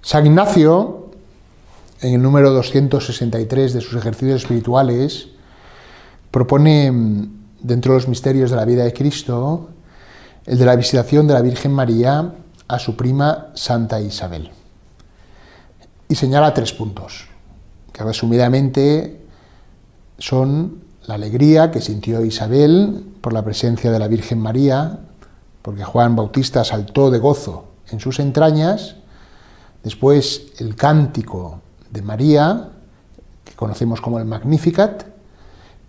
San Ignacio, en el número 263 de sus ejercicios espirituales, propone, dentro de los misterios de la vida de Cristo, el de la visitación de la Virgen María a su prima Santa Isabel. Y señala 3 puntos, que resumidamente son la alegría que sintió Isabel por la presencia de la Virgen María, porque Juan Bautista saltó de gozo en sus entrañas. Después el cántico de María, que conocemos como el Magnificat,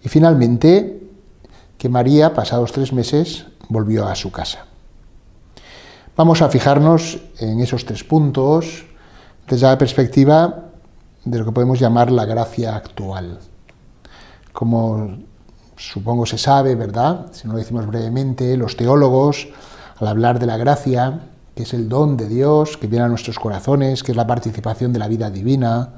y finalmente que María, pasados 3 meses, volvió a su casa. Vamos a fijarnos en esos 3 puntos desde la perspectiva de lo que podemos llamar la gracia actual. Como supongo se sabe, ¿verdad? Si no lo decimos brevemente, los teólogos, al hablar de la gracia, que es el don de Dios que viene a nuestros corazones, que es la participación de la vida divina,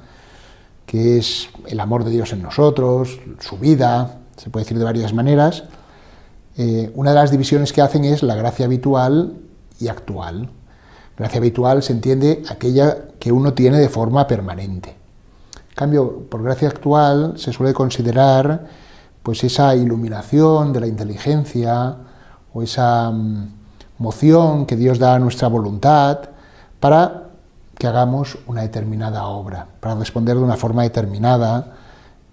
que es el amor de Dios en nosotros, su vida, se puede decir de varias maneras. Una de las divisiones que hacen es la gracia habitual y actual. Gracia habitual se entiende aquella que uno tiene de forma permanente. En cambio, por gracia actual se suele considerar pues esa iluminación de la inteligencia o esa moción que Dios da a nuestra voluntad para que hagamos una determinada obra, para responder de una forma determinada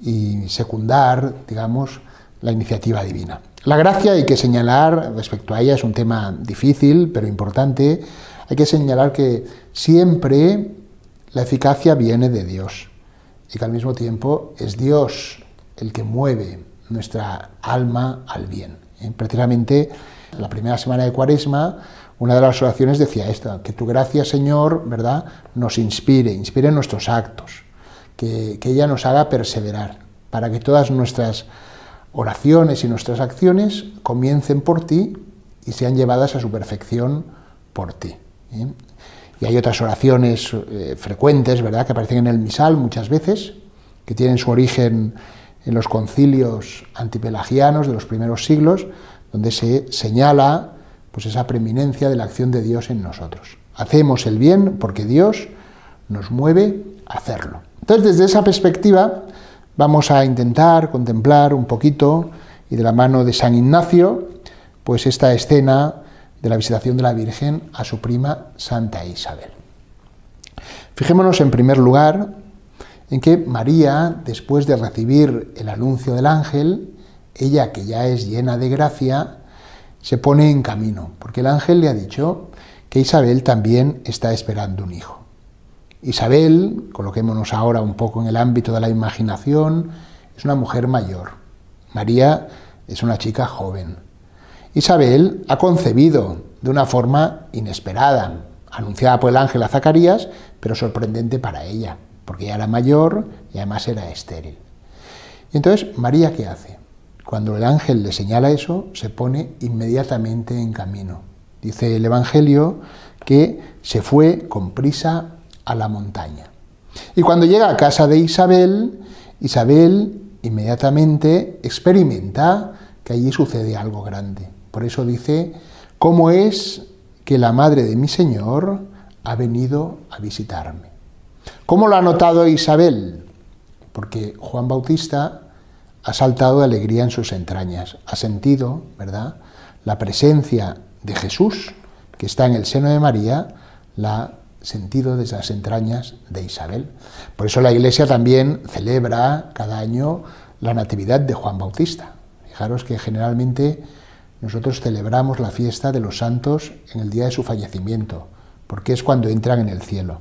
y secundar, digamos, la iniciativa divina. La gracia, hay que señalar, respecto a ella, es un tema difícil, pero importante, hay que señalar que siempre la eficacia viene de Dios y que al mismo tiempo es Dios el que mueve nuestra alma al bien. Precisamente, la primera semana de Cuaresma, una de las oraciones decía esto, que tu gracia, Señor, ¿verdad?, nos inspire nuestros actos, que ella nos haga perseverar, para que todas nuestras oraciones y nuestras acciones comiencen por ti y sean llevadas a su perfección por ti. Y hay otras oraciones frecuentes, ¿verdad?, que aparecen en el misal muchas veces, que tienen su origen en los concilios antipelagianos de los primeros siglos, donde se señala pues esa preeminencia de la acción de Dios en nosotros. Hacemos el bien porque Dios nos mueve a hacerlo. Entonces, desde esa perspectiva, vamos a intentar contemplar un poquito, y de la mano de San Ignacio, pues esta escena de la visitación de la Virgen a su prima Santa Isabel. Fijémonos en primer lugar en que María, después de recibir el anuncio del ángel, ella, que ya es llena de gracia, se pone en camino, porque el ángel le ha dicho que Isabel también está esperando un hijo. Isabel, coloquémonos ahora un poco en el ámbito de la imaginación, es una mujer mayor. María es una chica joven. Isabel ha concebido de una forma inesperada, anunciada por el ángel a Zacarías, pero sorprendente para ella, porque ya era mayor y además era estéril. Y entonces, ¿María qué hace? Cuando el ángel le señala eso, se pone inmediatamente en camino. Dice el Evangelio que se fue con prisa a la montaña. Y cuando llega a casa de Isabel, Isabel inmediatamente experimenta que allí sucede algo grande. Por eso dice, ¿cómo es que la madre de mi Señor ha venido a visitarme? ¿Cómo lo ha notado Isabel? Porque Juan Bautista ha saltado de alegría en sus entrañas, ha sentido, ¿verdad?, la presencia de Jesús, que está en el seno de María, la ha sentido desde las entrañas de Isabel. Por eso la Iglesia también celebra cada año la Natividad de Juan Bautista. Fijaros que generalmente nosotros celebramos la fiesta de los santos en el día de su fallecimiento, porque es cuando entran en el cielo.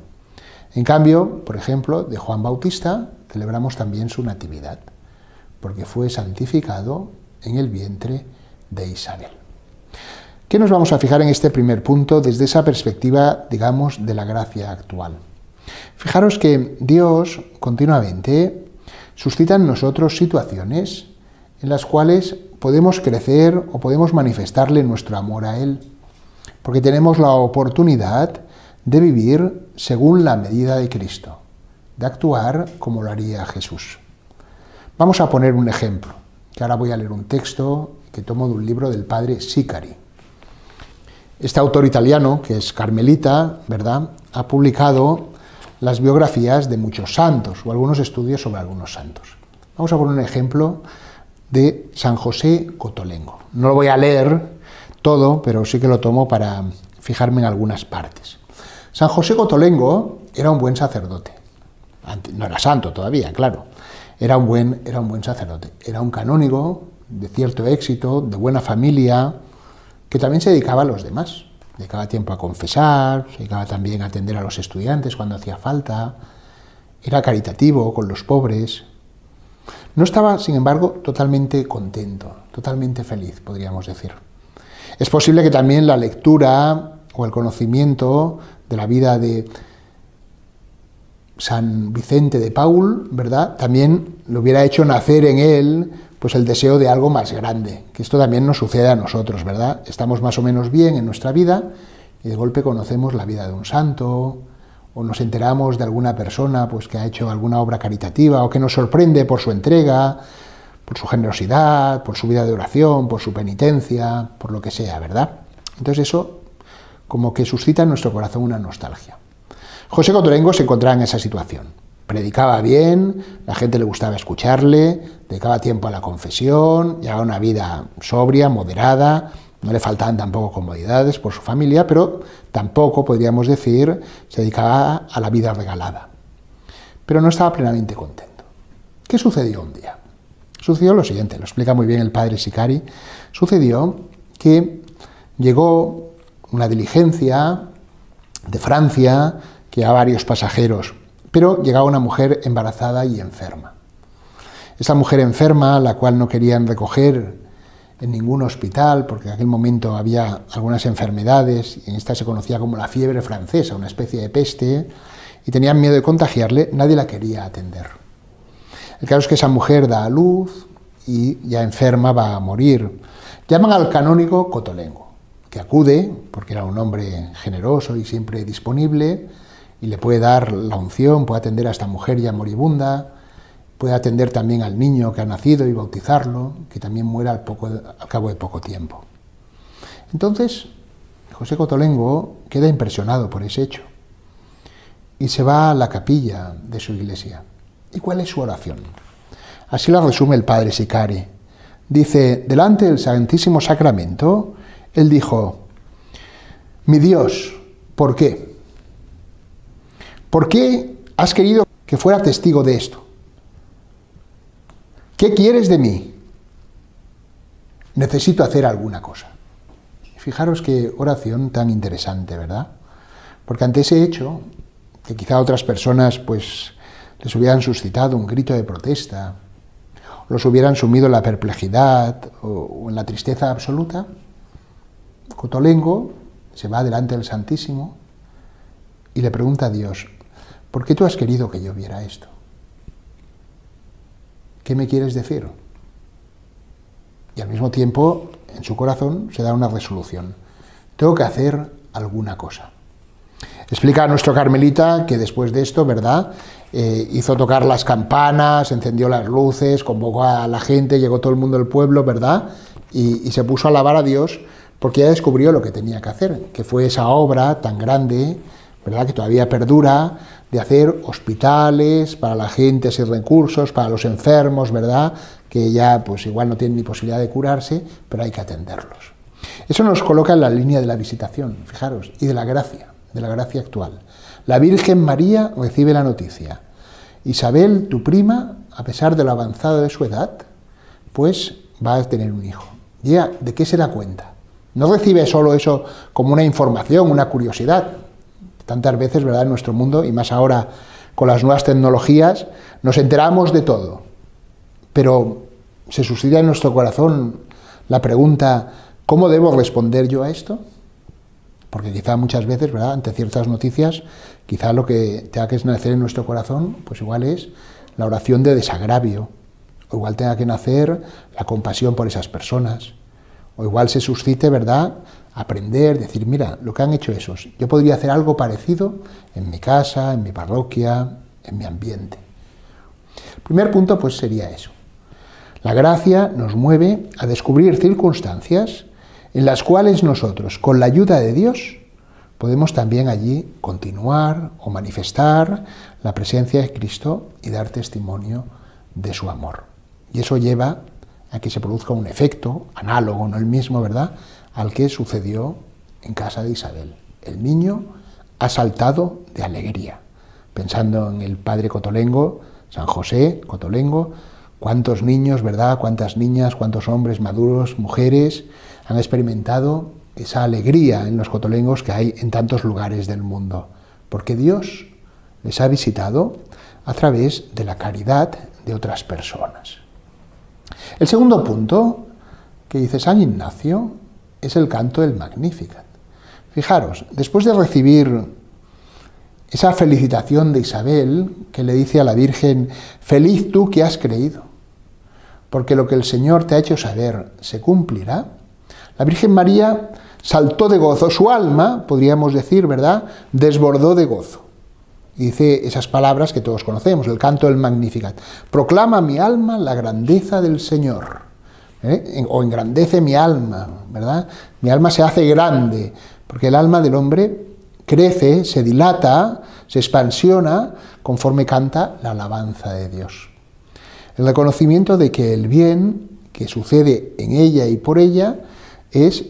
En cambio, por ejemplo, de Juan Bautista celebramos también su Natividad, porque fue santificado en el vientre de Isabel. ¿Qué nos vamos a fijar en este primer punto desde esa perspectiva, digamos, de la gracia actual? Fijaros que Dios continuamente suscita en nosotros situaciones en las cuales podemos crecer o podemos manifestarle nuestro amor a Él, porque tenemos la oportunidad de vivir según la medida de Cristo, de actuar como lo haría Jesús. Vamos a poner un ejemplo, que ahora voy a leer un texto que tomo de un libro del padre Sicari. Este autor italiano, que es carmelita, ¿verdad?, ha publicado las biografías de muchos santos o algunos estudios sobre algunos santos. Vamos a poner un ejemplo de San José Cotolengo. No lo voy a leer todo, pero sí que lo tomo para fijarme en algunas partes. San José Cotolengo era un buen sacerdote. No era santo todavía, claro. Era un buen sacerdote. Era un canónigo de cierto éxito, de buena familia, que también se dedicaba a los demás. Dedicaba tiempo a confesar, se dedicaba también a atender a los estudiantes cuando hacía falta. Era caritativo con los pobres. No estaba, sin embargo, totalmente contento, totalmente feliz, podríamos decir. Es posible que también la lectura o el conocimiento de la vida de San Vicente de Paúl, ¿verdad?, también le hubiera hecho nacer en él pues el deseo de algo más grande, que esto también nos sucede a nosotros, ¿verdad? Estamos más o menos bien en nuestra vida y de golpe conocemos la vida de un santo, o nos enteramos de alguna persona pues, que ha hecho alguna obra caritativa o que nos sorprende por su entrega, por su generosidad, por su vida de oración, por su penitencia, por lo que sea, ¿verdad? Entonces eso como que suscita en nuestro corazón una nostalgia. José Cotolengo se encontraba en esa situación. Predicaba bien, la gente le gustaba escucharle, dedicaba tiempo a la confesión, llevaba una vida sobria, moderada, no le faltaban tampoco comodidades por su familia, pero tampoco, podríamos decir, se dedicaba a la vida regalada. Pero no estaba plenamente contento. ¿Qué sucedió un día? Sucedió lo siguiente, lo explica muy bien el padre Sicari. Sucedió que llegó una diligencia de Francia que llevaba varios pasajeros, pero llegaba una mujer embarazada y enferma. Esa mujer enferma, la cual no querían recoger en ningún hospital, porque en aquel momento había algunas enfermedades, y en esta se conocía como la fiebre francesa, una especie de peste, y tenían miedo de contagiarle, nadie la quería atender. El caso es que esa mujer da a luz y ya enferma va a morir. Llaman al canónigo Cotolengo, que acude, porque era un hombre generoso y siempre disponible, y le puede dar la unción, puede atender a esta mujer ya moribunda, puede atender también al niño que ha nacido y bautizarlo, que también muera al cabo de poco tiempo. Entonces, José Cotolengo queda impresionado por ese hecho y se va a la capilla de su iglesia. ¿Y cuál es su oración? Así la resume el padre Sicari. Dice, delante del Santísimo Sacramento, él dijo, mi Dios, ¿por qué? ¿Por qué has querido que fuera testigo de esto? ¿Qué quieres de mí? Necesito hacer alguna cosa. Fijaros qué oración tan interesante, ¿verdad? Porque ante ese hecho, que quizá otras personas pues les hubieran suscitado un grito de protesta, los hubieran sumido en la perplejidad o en la tristeza absoluta, Cotolengo se va delante del Santísimo y le pregunta a Dios, ¿por qué tú has querido que yo viera esto? ¿Qué me quieres decir? Y al mismo tiempo, en su corazón, se da una resolución. Tengo que hacer alguna cosa. Explica a nuestro carmelita que después de esto, ¿verdad?, hizo tocar las campanas, encendió las luces, convocó a la gente, llegó todo el mundo del pueblo, ¿verdad?, y se puso a alabar a Dios porque ya descubrió lo que tenía que hacer, que fue esa obra tan grande, ¿verdad?, que todavía perdura, de hacer hospitales para la gente sin recursos, para los enfermos, ¿verdad?, que ya pues igual no tienen ni posibilidad de curarse, pero hay que atenderlos. Eso nos coloca en la línea de la visitación, fijaros, y de la gracia actual. La Virgen María recibe la noticia. Isabel, tu prima, a pesar de lo avanzado de su edad, pues va a tener un hijo. ¿Y ella de qué se da cuenta? No recibe solo eso como una información, una curiosidad. Tantas veces, ¿verdad?, en nuestro mundo, y más ahora con las nuevas tecnologías, nos enteramos de todo. Pero se suscita en nuestro corazón la pregunta, ¿cómo debo responder yo a esto? Porque quizá muchas veces, ¿verdad?, ante ciertas noticias, quizá lo que tenga que nacer en nuestro corazón, pues igual es la oración de desagravio, o igual tenga que nacer la compasión por esas personas, o igual se suscite, ¿verdad?, aprender, decir, mira, lo que han hecho esos, yo podría hacer algo parecido en mi casa, en mi parroquia, en mi ambiente. El primer punto, pues, sería eso. La gracia nos mueve a descubrir circunstancias en las cuales nosotros, con la ayuda de Dios, podemos también allí continuar o manifestar la presencia de Cristo y dar testimonio de su amor. Y eso lleva a que se produzca un efecto análogo, no el mismo, ¿verdad?, al que sucedió en casa de Isabel. El niño ha saltado de alegría. Pensando en el padre Cotolengo, San José Cotolengo, cuántos niños, ¿verdad?, cuántas niñas, cuántos hombres maduros, mujeres, han experimentado esa alegría en los cotolengos que hay en tantos lugares del mundo, porque Dios les ha visitado a través de la caridad de otras personas. El segundo punto que dice San Ignacio es el canto del Magnificat. Fijaros, después de recibir esa felicitación de Isabel, que le dice a la Virgen: feliz tú que has creído, porque lo que el Señor te ha hecho saber se cumplirá, la Virgen María saltó de gozo, su alma, podríamos decir, ¿verdad?, desbordó de gozo. Y dice esas palabras que todos conocemos, el canto del Magnificat: proclama mi alma la grandeza del Señor, o engrandece mi alma, ¿verdad? Mi alma se hace grande, porque el alma del hombre crece, se dilata, se expansiona conforme canta la alabanza de Dios. El reconocimiento de que el bien que sucede en ella y por ella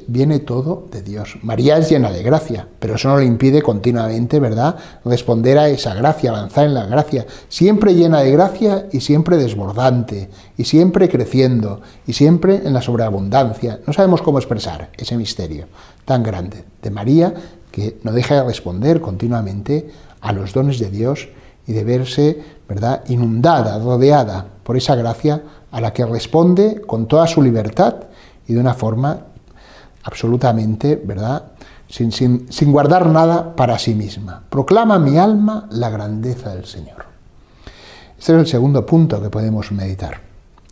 viene todo de Dios. María es llena de gracia, pero eso no le impide continuamente, ¿verdad?, responder a esa gracia, avanzar en la gracia, siempre llena de gracia y siempre desbordante, y siempre creciendo, y siempre en la sobreabundancia. No sabemos cómo expresar ese misterio tan grande de María, que no deja de responder continuamente a los dones de Dios y de verse, ¿verdad?, inundada, rodeada por esa gracia a la que responde con toda su libertad y de una forma absolutamente, ¿verdad?, sin guardar nada para sí misma. Proclama mi alma la grandeza del Señor. Este es el segundo punto que podemos meditar.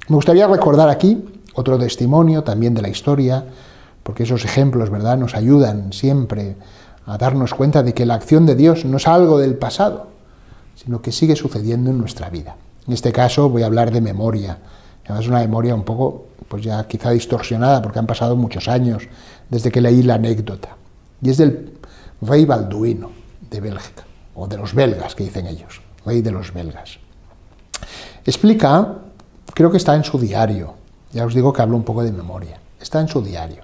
Me gustaría recordar aquí otro testimonio también de la historia, porque esos ejemplos, ¿verdad?, nos ayudan siempre a darnos cuenta de que la acción de Dios no es algo del pasado, sino que sigue sucediendo en nuestra vida. En este caso voy a hablar de memoria. Además es una memoria un poco, pues ya quizá distorsionada, porque han pasado muchos años desde que leí la anécdota. Y es del rey Balduino de Bélgica, o de los belgas, que dicen ellos, rey de los belgas. Explica, creo que está en su diario, ya os digo que hablo un poco de memoria, está en su diario,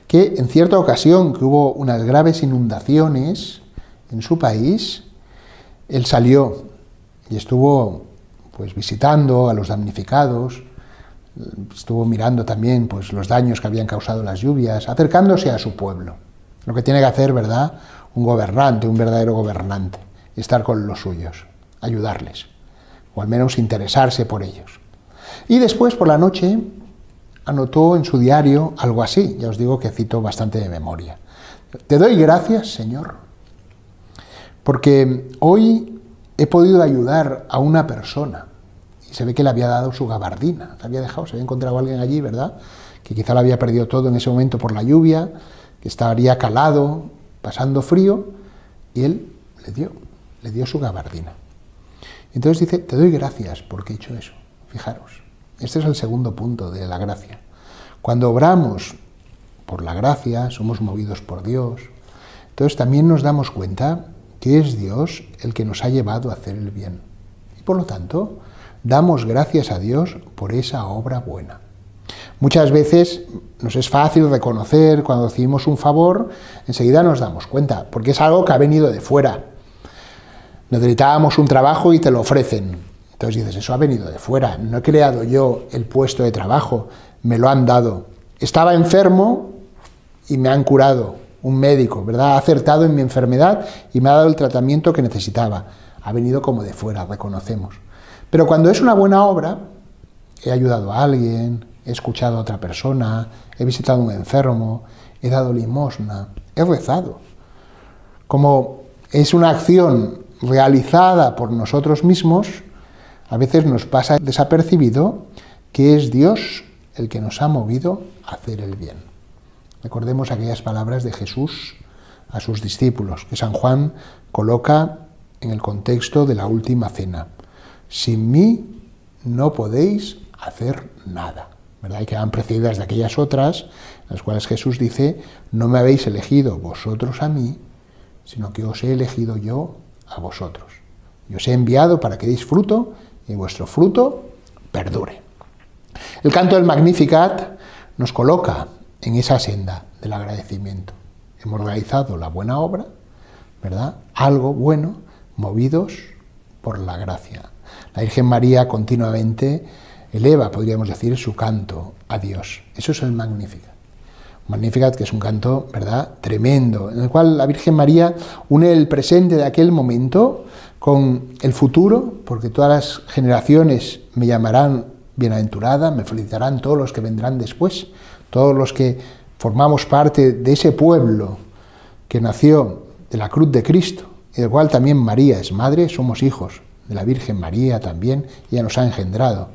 que en cierta ocasión que hubo unas graves inundaciones en su país, él salió y estuvo pues visitando a los damnificados, estuvo mirando también pues los daños que habían causado las lluvias, acercándose a su pueblo. Lo que tiene que hacer, ¿verdad?, un gobernante, un verdadero gobernante, estar con los suyos, ayudarles, o al menos interesarse por ellos. Y después, por la noche, anotó en su diario algo así, ya os digo que cito bastante de memoria. Te doy gracias, Señor, porque hoy he podido ayudar a una persona. Y se ve que le había dado su gabardina, se había encontrado a alguien allí, ¿verdad?, que quizá lo había perdido todo en ese momento por la lluvia, que estaría calado, pasando frío, y él le dio su gabardina. Entonces dice, te doy gracias porque he hecho eso. Fijaros, este es el segundo punto de la gracia. Cuando obramos por la gracia, somos movidos por Dios, entonces también nos damos cuenta que es Dios el que nos ha llevado a hacer el bien. Y por lo tanto, damos gracias a Dios por esa obra buena. Muchas veces nos es fácil reconocer cuando recibimos un favor, enseguida nos damos cuenta, porque es algo que ha venido de fuera. Necesitábamos un trabajo y te lo ofrecen. Entonces dices, eso ha venido de fuera, no he creado yo el puesto de trabajo, me lo han dado. Estaba enfermo y me han curado, un médico, ¿verdad? Ha acertado en mi enfermedad y me ha dado el tratamiento que necesitaba. Ha venido como de fuera, reconocemos. Pero cuando es una buena obra, he ayudado a alguien, he escuchado a otra persona, he visitado a un enfermo, he dado limosna, he rezado. Como es una acción realizada por nosotros mismos, a veces nos pasa desapercibido que es Dios el que nos ha movido a hacer el bien. Recordemos aquellas palabras de Jesús a sus discípulos, que San Juan coloca en el contexto de la última cena. Sin mí no podéis hacer nada, ¿verdad? Y que van precedidas de aquellas otras, en las cuales Jesús dice, no me habéis elegido vosotros a mí, sino que os he elegido yo a vosotros. Y os he enviado para que deis fruto y vuestro fruto perdure. El canto del Magnificat nos coloca en esa senda del agradecimiento. Hemos realizado la buena obra, ¿verdad? Algo bueno, movidos por la gracia. La Virgen María continuamente eleva, podríamos decir, su canto a Dios. Eso es el Magnificat. Magnificat, que es un canto, ¿verdad?, tremendo, en el cual la Virgen María une el presente de aquel momento con el futuro, porque todas las generaciones me llamarán bienaventurada, me felicitarán todos los que vendrán después, todos los que formamos parte de ese pueblo que nació de la cruz de Cristo, y del cual también María es madre, somos hijos de la Virgen María también, ella nos ha engendrado,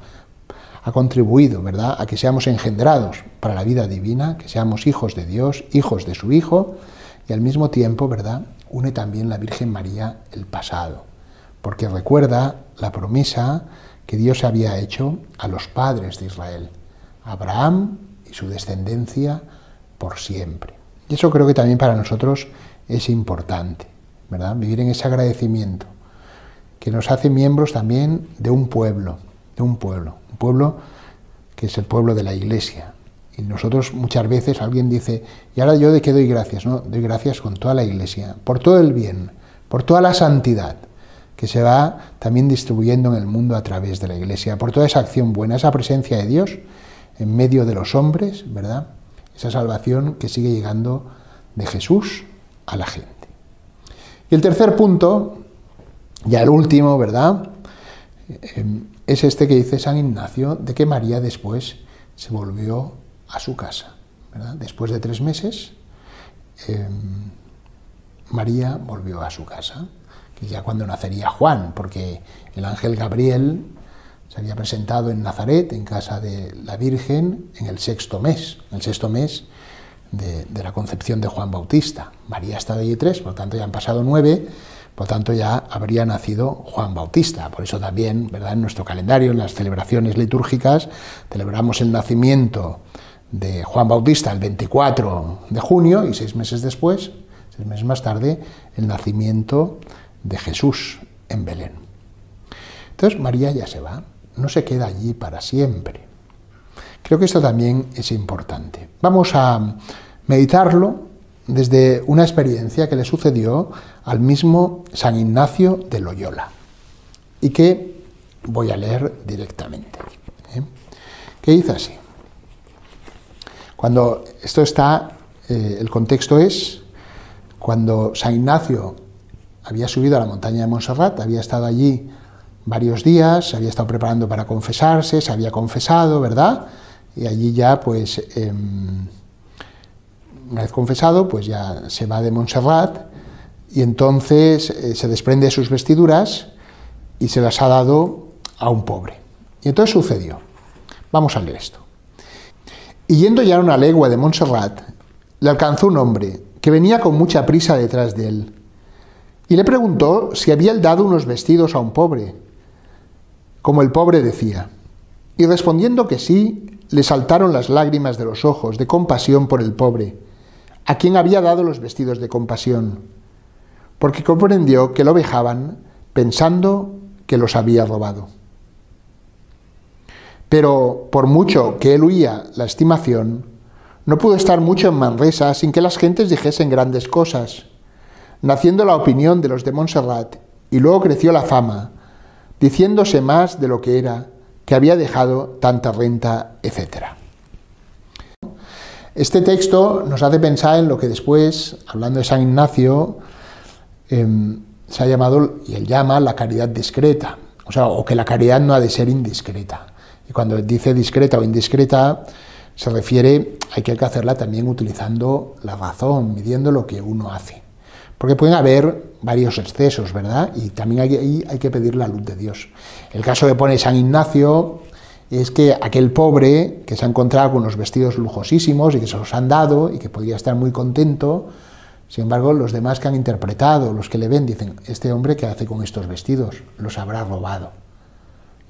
ha contribuido, ¿verdad?, a que seamos engendrados para la vida divina, que seamos hijos de Dios, hijos de su Hijo, y al mismo tiempo, ¿verdad?, une también la Virgen María el pasado, porque recuerda la promesa que Dios había hecho a los padres de Israel, a Abraham y su descendencia por siempre. Y eso creo que también para nosotros es importante, ¿verdad?, vivir en ese agradecimiento, que nos hace miembros también de un pueblo que es el pueblo de la Iglesia. Y nosotros muchas veces alguien dice, ¿y ahora yo de qué doy gracias? No, doy gracias con toda la Iglesia, por todo el bien, por toda la santidad que se va también distribuyendo en el mundo a través de la Iglesia, por toda esa acción buena, esa presencia de Dios en medio de los hombres, ¿verdad?, esa salvación que sigue llegando de Jesús a la gente. Y el tercer punto, ya el último, ¿verdad?, es este que dice San Ignacio, de que María después se volvió a su casa, ¿verdad? Después de 3 meses, María volvió a su casa, que ya cuando nacería Juan, porque el ángel Gabriel se había presentado en Nazaret, en casa de la Virgen, en el sexto mes de la concepción de Juan Bautista. María ha estado allí 3, por lo tanto ya han pasado 9, por tanto ya habría nacido Juan Bautista. Por eso también, ¿verdad?, en nuestro calendario, en las celebraciones litúrgicas, celebramos el nacimiento de Juan Bautista el 24 de junio y 6 meses después, 6 meses más tarde, el nacimiento de Jesús en Belén. Entonces María ya se va, no se queda allí para siempre. Creo que esto también es importante. Vamos a meditarlo desde una experiencia que le sucedió al mismo San Ignacio de Loyola y que voy a leer directamente, que dice así. Cuando esto está, el contexto es cuando San Ignacio había subido a la montaña de Montserrat, había estado allí varios días, se había estado preparando para confesarse, se había confesado, ¿verdad?, y allí ya pues una vez confesado, pues ya se va de Montserrat y entonces se desprende de sus vestiduras y se las ha dado a un pobre. Y entonces sucedió. Vamos a leer esto. Y yendo ya una legua de Montserrat, le alcanzó un hombre que venía con mucha prisa detrás de él y le preguntó si había él dado unos vestidos a un pobre, como el pobre decía. Y respondiendo que sí, le saltaron las lágrimas de los ojos de compasión por el pobre, a quien había dado los vestidos de compasión, porque comprendió que lo vejaban pensando que los había robado. Pero por mucho que él huía la estimación, no pudo estar mucho en Manresa sin que las gentes dijesen grandes cosas, naciendo la opinión de los de Montserrat, y luego creció la fama, diciéndose más de lo que era, que había dejado tanta renta, etc. Este texto nos hace pensar en lo que después, hablando de San Ignacio, se ha llamado, y él llama, la caridad discreta, o que la caridad no ha de ser indiscreta. Y cuando dice discreta o indiscreta, se refiere a que hay que hacerla también utilizando la razón, midiendo lo que uno hace. Porque pueden haber varios excesos, ¿verdad? Y también hay que pedir la luz de Dios. El caso que pone San Ignacio es que aquel pobre que se ha encontrado con unos vestidos lujosísimos y que se los han dado y que podría estar muy contento, sin embargo, los demás que han interpretado, los que le ven, dicen, este hombre, ¿qué hace con estos vestidos? Los habrá robado.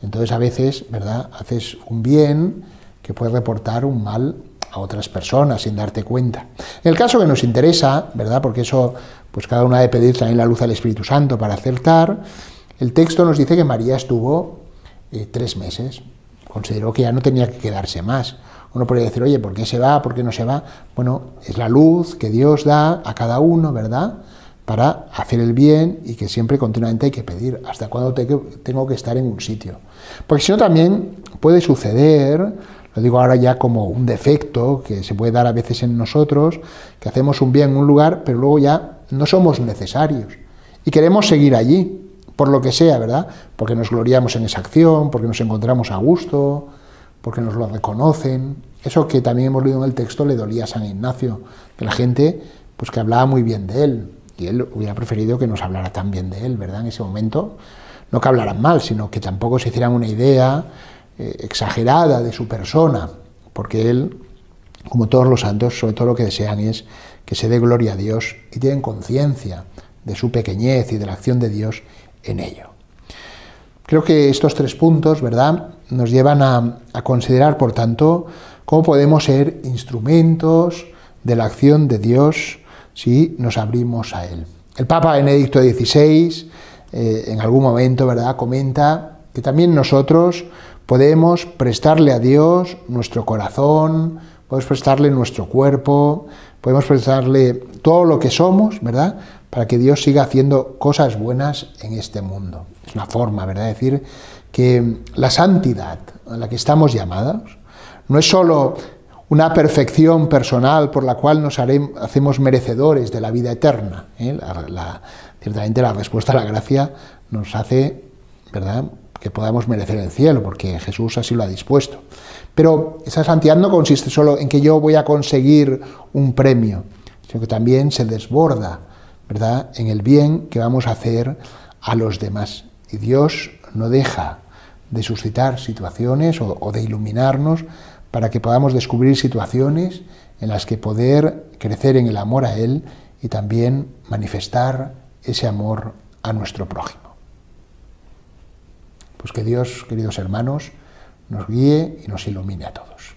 Entonces, a veces, ¿verdad?, haces un bien que puedes reportar un mal a otras personas sin darte cuenta. En el caso que nos interesa, ¿verdad? Porque eso, pues cada uno ha de pedir también la luz al Espíritu Santo para acertar, el texto nos dice que María estuvo 3 meses. Consideró que ya no tenía que quedarse más. Uno podría decir, oye, ¿por qué se va? ¿Por qué no se va? Bueno, es la luz que Dios da a cada uno, ¿verdad?, para hacer el bien, y que siempre continuamente hay que pedir hasta cuándo tengo que estar en un sitio. Porque si no, también puede suceder, lo digo ahora ya como un defecto que se puede dar a veces en nosotros, que hacemos un bien en un lugar, pero luego ya no somos necesarios y queremos seguir allí, por lo que sea, ¿verdad? Porque nos gloriamos en esa acción, porque nos encontramos a gusto, porque nos lo reconocen. Eso que también hemos leído en el texto le dolía a San Ignacio, que la gente, pues que hablaba muy bien de él, y él hubiera preferido que nos hablara tan bien de él, ¿verdad? En ese momento, no que hablaran mal, sino que tampoco se hicieran una idea exagerada de su persona, porque él, como todos los santos, sobre todo lo que desean es que se dé gloria a Dios y tienen conciencia de su pequeñez y de la acción de Dios en ello. Creo que estos 3 puntos, ¿verdad?, nos llevan a considerar, por tanto, cómo podemos ser instrumentos de la acción de Dios si nos abrimos a Él. El Papa Benedicto XVI, en algún momento, ¿verdad?, comenta que también nosotros podemos prestarle a Dios nuestro corazón, podemos prestarle nuestro cuerpo, podemos prestarle todo lo que somos, ¿verdad?, para que Dios siga haciendo cosas buenas en este mundo. Es una forma, ¿verdad?, de decir que la santidad a la que estamos llamados no es solo una perfección personal por la cual nos hacemos merecedores de la vida eterna. Ciertamente la respuesta a la gracia nos hace, ¿verdad?, que podamos merecer el cielo, porque Jesús así lo ha dispuesto. Pero esa santidad no consiste solo en que yo voy a conseguir un premio, sino que también se desborda, ¿verdad?, en el bien que vamos a hacer a los demás. Y Dios no deja de suscitar situaciones o de iluminarnos para que podamos descubrir situaciones en las que poder crecer en el amor a Él y también manifestar ese amor a nuestro prójimo. Pues que Dios, queridos hermanos, nos guíe y nos ilumine a todos.